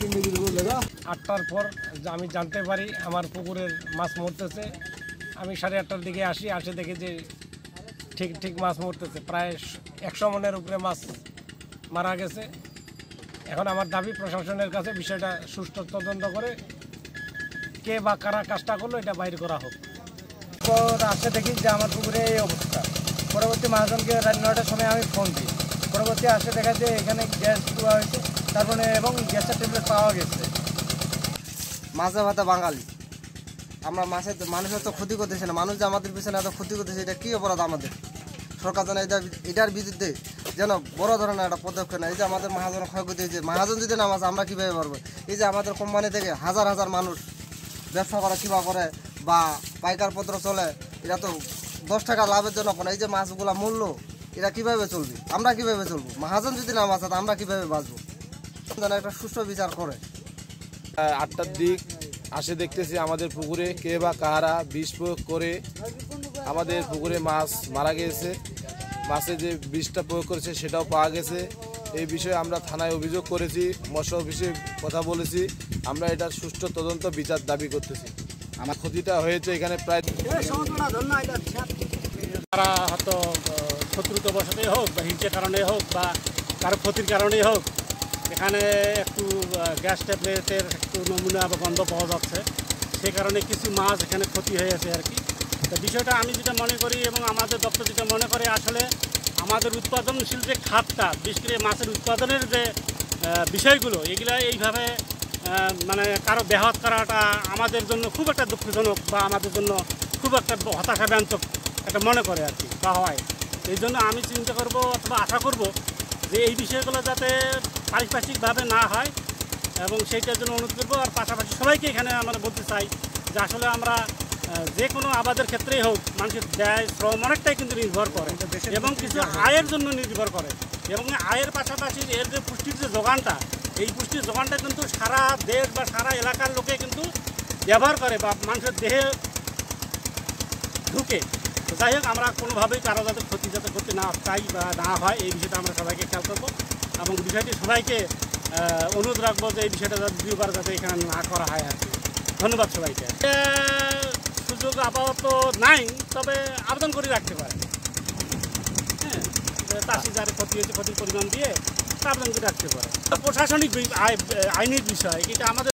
8টার পর আমি জানতে পারি আমার পুকুরের মাছ মরতেছে। আমি 8:30টার দিকে আসে দেখি যে ঠিক মাছ মরতেছে, প্রায় 100 মনের উপরে মাছ মারা গেছে। এখন আমার দাবি প্রশাসনের কাছে বিষয়টা সুষ্ঠু তদন্ত করে কে বা কারা কাজটা করলো এটা বাইর করা হোক। আসে দেখি যে আমার পুকুরে এই অবস্থা। পরবর্তী মহাজনকে রাত 9টার সময় আমি ফোন দিই। পরবর্তী আসে দেখা যায় এখানে গ্যাস দেওয়া হয়েছে, তারপরে এবং গ্যাসের ট্যাবলেট পাওয়া গেছে। মাছে ভাতে বাঙালি আমরা, মানুষের তো ক্ষতি করতেছে না, মানুষ যে আমাদের পিছনে এত ক্ষতি করতেছে, এটা কী অপরাধ আমাদের? সরকার যেন এটার বিরুদ্ধে যেন বড় ধরনের একটা পদক্ষেপ নেয়। এই যে আমাদের মহাজন ক্ষয়ক্ষতি হয়েছে, মহাজন যদি নাম আছে আমরা কীভাবে পারবো? এই যে আমাদের কোম্পানি থেকে হাজার হাজার মানুষ ব্যবসা করা কিবা করে বা পাইকার পত্র চলে, এটা তো 10 টাকা লাভের জন্য কোনো। এই যে মাছগুলা মূল্য, এটা কীভাবে চলবে? আমরা কীভাবে চলবো? মহাজন যদি নাম আছে আমরা কীভাবে বাঁচবো? যেন একটা সুষ্ঠু বিচার করে। 8টার দিক আসে দেখতেছি আমাদের পুকুরে কে বা কাহারা বিষ প্রয়োগ করে আমাদের পুকুরে মাছ মারা গিয়েছে। মাছে যে বিষটা প্রয়োগ করেছে সেটাও পাওয়া গেছে। এই বিষয়ে আমরা থানায় অভিযোগ করেছি, মৎস্য অফিসে কথা বলেছি। আমরা এটার সুষ্ঠু তদন্ত বিচার দাবি করতেছি। আমার ক্ষতিটা হয়েছে এখানে প্রায় তারা হয়তো শত্রুতাবশতই হোক বা হিংসের কারণে হোক বা কারো ক্ষতির কারণেই হোক, এখানে একটু গ্যাস ট্যাবলেটের একটু নমুনা বা গন্ধ পাওয়া যাচ্ছে, সে কারণে কিছু মাছ এখানে ক্ষতি হয়েছে আর কি। তো বিষয়টা আমি যেটা মনে করি এবং আমাদের দপ্তর যেটা মনে করে, আসলে আমাদের উৎপাদনশীল যে খাতটা, বিশেষ করে মাছের উৎপাদনের যে বিষয়গুলো, এগুলো এইভাবে মানে কারো ব্যাহত করাটা আমাদের জন্য খুব একটা দুঃখজনক বা আমাদের জন্য খুব একটা হতাশাব্যঞ্জক একটা মনে করে আর কি বা হয়। এই জন্য আমি চিন্তা করব অথবা আশা করব যে এই বিষয়গুলো যাতে পারিপার্শ্বিকভাবে না হয় এবং সেইটার জন্য অনুরোধ করবো। আর পাশাপাশি সবাইকে এখানে আমরা বলতে চাই যে আসলে আমরা যে কোনো আবাদের ক্ষেত্রেই হোক, মানুষের ব্যয় শ্রম অনেকটাই কিন্তু নির্ভর করে এবং কিছু আয়ের জন্য নির্ভর করে এবং আয়ের পাশাপাশি এর যে পুষ্টির যে যোগানটা, এই পুষ্টির যোগানটা কিন্তু সারা দেশ বা সারা এলাকার লোকে কিন্তু ব্যবহার করে বা মানুষের দেহে ঢুকে। তো যাই হোক, আমরা কোনোভাবেই কারো যাতে ক্ষতি না চাই বা না হয়, এই বিষয়টা আমরা সবাইকে খেয়াল করবো এবং বিষয়টি সবাইকে অনুরোধ রাখবো যে এই বিষয়টা যাতে দ্বিতীয়বার যাতে এখানে না করা হয় আর কি। ধন্যবাদ সবাইকে। সুযোগ আপাতত নাই, তবে আবেদন করে রাখতে পারে। হ্যাঁ, চাষি যার ক্ষতি হয়েছে ক্ষতির পরিমাণ দিয়ে আবেদন করে রাখতে পারে। প্রশাসনিক আইনের বিষয় এটা আমাদের